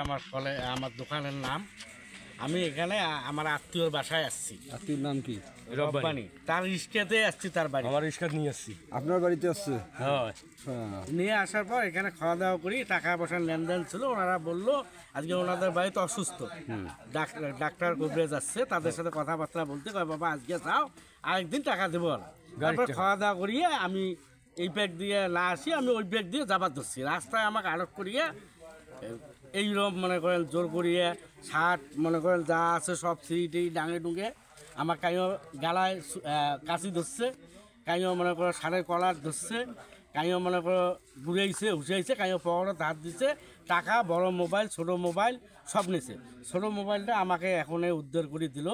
আমার আমার দোকানের নাম। আমি এখানে আমার আত্মীয়র বাসায় আসছি। আত্মীয়র নাম কি? রব্বানি। তার রিস্কাতে আসছি, তার বাড়ি। আমার রিস্কা নিয়ে আসছি। আপনার বাড়িতে আসছে? হ্যাঁ, নিয়ে আসার পর এখানে খাওয়া দাওয়া করি, টাকা পয়সার লেনদেন ছিল। ওনারা বললো আজকে ওনাদের বাড়িতে অসুস্থ, ডাক্তার কবরেজ আসছে, তাদের সাথে কথাবার্তা বলতে কয় বাবা আজকে যাও, আরেকদিন টাকা দেবো। তারপর খাওয়া দাওয়া করিয়ে আমি এই ব্যাগ দিয়ে না আসি, আমি ওই ব্যাগ দিয়ে যাবার ধরছি। রাস্তায় আমাকে আটক করিয়ে এইরকম মনে করেন জোর করিয়ে শার্ট মনে করেন যা আছে সব সিঁড়িটি ডাঙে ডুঙে আমার কাইও গালায় কাশি ধরছে, কাইও মনে করো শাড়ের কলার ধরছে, কাইও মনে করো ঘুরেছে হুসেছে, কাইও পকেটে হাত দিচ্ছে। টাকা, বড় মোবাইল, ছোট মোবাইল সব নিছে। ছোট মোবাইলটা আমাকে এখন উদ্ধার করে দিল,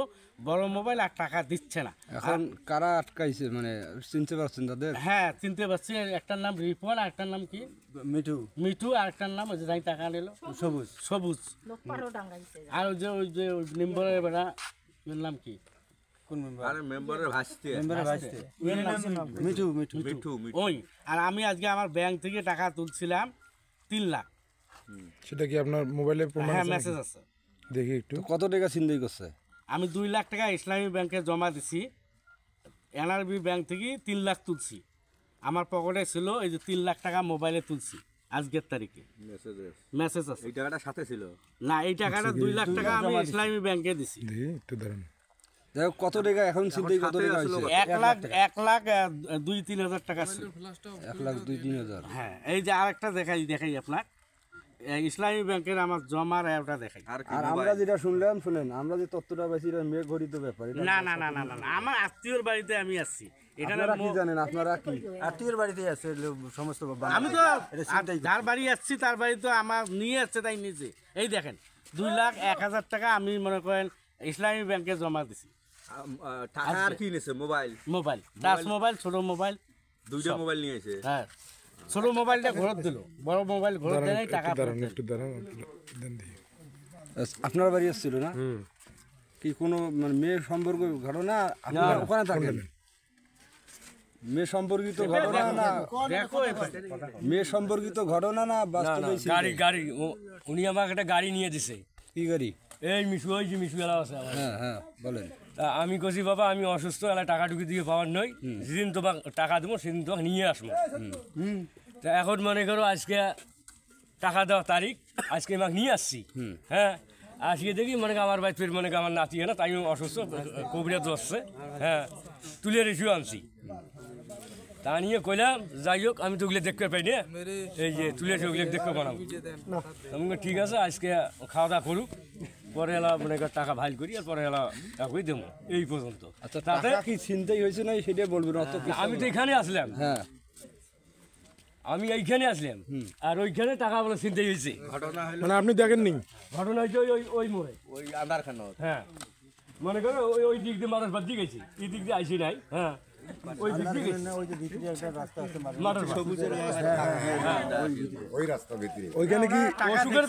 বড় মোবাইল আর টাকা দিচ্ছে না। এখন কারা আটকাইছে, মানে চিনতে পারছেন তাদের? হ্যাঁ, চিনতে পারছি। একটার নাম রিপন, আর একটার নাম কি মিঠু, আর একটার নাম ওই যে যাই টাকা নিল সবুজ। আর ওই যে নিম্বরের বেড়া নাম কি? ওই। আর আমি আজকে আমার ব্যাংক থেকে টাকা তুলছিলাম 3 লাখ। সেটা কি আপনার মোবাইলে প্রমাণ? হ্যাঁ, মেসেজ আছে। দেখি একটু। কত টাকা ছিনতাই করছে? আমি 2 লাখ টাকা ইসলামী ব্যাংকে জমা দিছি, এনআরবি ব্যাংক থেকে 3 লাখ তুলছি। আমার পকেটে ছিল এই যে 3 লাখ টাকা মোবাইলে তুলছি আজকের তারিখে। মেসেজ আছে। এই টাকাটা সাথে ছিল না, এই টাকাটা 2 লাখ টাকা আমি ইসলামী ব্যাংকে দিছি। দেখি একটু দাঁড়ান। দেখো কত টাকা এখন ছিনতাই, কত টাকা হয়েছে? 1 লাখ 2-3 হাজার টাকা ছিল। 1,02,3 হাজার। হ্যাঁ, এই যে আরেকটা দেখাই আপনার ইসলামী ব্যাংকের আমার জমার ওটা দেখাই। আর আমরা যেটা শুনলাম, শুনেন, আমরা যে তথ্যটা পাইছি এটা মেয়ে ঘড়িত ব্যাপার। না না না না না, আমার আত্মীয়র বাড়িতে আমি আসছি। এখানে আপনারা কি জানেন? আপনারা কি আত্মীয়র বাড়িতে আছে সমস্ত? আমি তো যার বাড়ি আসছি তার বাড়ি তো আমার নিয়ে আসছে, তাই নিচে এই দেখেন 2,01,000 টাকা আমি মনে করেন ইসলামী ব্যাংকে জমা দিছি। টাকা আর কি নিছে? মোবাইল টাচ মোবাইল, ছোট মোবাইল, দুইটা মোবাইল নিয়েছে। হ্যাঁ, ছোট মোবাইলটা ঘরত দিল, বড় মোবাইল ঘরত দেয় নাই, টাকা একটু দাঁড়ান দেন দেখি। আপনার বাড়ি আসছিল না কি কোনো মানে মেয়ে সম্পর্ক ঘটনা? আপনারা ওখানে থাকেন? মেয়ে সম্পর্কিত ঘটনা না? দেখো মেয়ে সম্পর্কিত ঘটনা না বাস্তবে? গাড়ি উনি আমাকে একটা গাড়ি নিয়ে দিছে। কি গাড়ি? এই ওই যে মিশু এলা আছে আমার। হ্যাঁ হ্যাঁ, বলেন। তা আমি কছি বাবা আমি অসুস্থ, এলা টাকা টুকি দিয়ে পাওয়ার নয়, যেদিন তোমাকে টাকা দেবো সেদিন তোমাকে নিয়ে আসবো। তা এখন মনে করো আজকে টাকা দেওয়া তারিখ, আজকে আমাকে নিয়ে আসছি। হ্যাঁ, আসিয়ে দেখি মনে কর আমার বাড়িতে মনে কর আমার নাতি না, তাই আমি অসুস্থ, কবিরাজ আসছে। হ্যাঁ, তুলে রেখেও আনছি। তা নিয়ে কইলাম যাই হোক, আমি তো ওগুলো দেখতে পাই না, এই যে তুলে ওগুলো দেখতে বানাবো। আমি ঠিক আছে আজকে খাওয়া দাওয়া করুক, পরে এলা মনে কর টাকা ভাইল করি, আর পরে এলা টাকাই দেবো। এই পর্যন্ত। আচ্ছা, তাতে কি ছিনতাই হয়েছে না সেটা বলবেন? অত আমি তো এখানে আসলাম। হ্যাঁ, আমি এইখানে আসলাম, আর ওইখানে টাকা বলে ছিনতাই হয়েছে। মানে আপনি দেখেননি? ঘটনা হয়েছে ওই মোড়ে, ওই আন্ডার খান। হ্যাঁ, মনে করো ওই দিক দিয়ে মানুষ বাদ দিয়ে গেছি, এই দিক দিয়ে আইসি নাই। হ্যাঁ, ওই দিক দিয়ে গেছি। ওইখানে কি অসুখের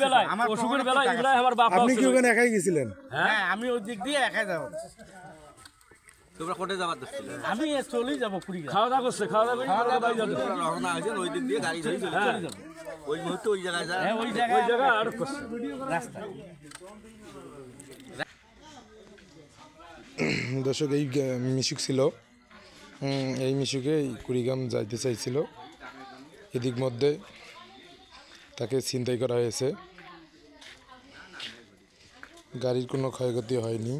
বেলায় এগুলাই আমার বাপ। আপনি কি ওখানে একাই গেছিলেন? হ্যাঁ, আমি ওই দিক দিয়ে একাই যাবো। তোমরা কোটে যাবার দোষছিলে? আমি চলেই যাবো কুড়িগ্রাম। খাওয়া দাওয়া করছে, খাওয়া দাওয়া করে রওনা হয়েছেন ওই দিক দিয়ে গাড়ি ধরে চলে যাবে। ওই মুহূর্তে ওই জায়গায় যায়। হ্যাঁ, ওই জায়গায় আটক করছে রাস্তা। দর্শক, এই মিশুক ছিল, এই মিশুকে কুড়িগ্রাম যাইতে চাইছিল। এদিক মধ্যে তাকে ছিনতাই করা হয়েছে। গাড়ির কোনো ক্ষয়ক্ষতি হয়নি।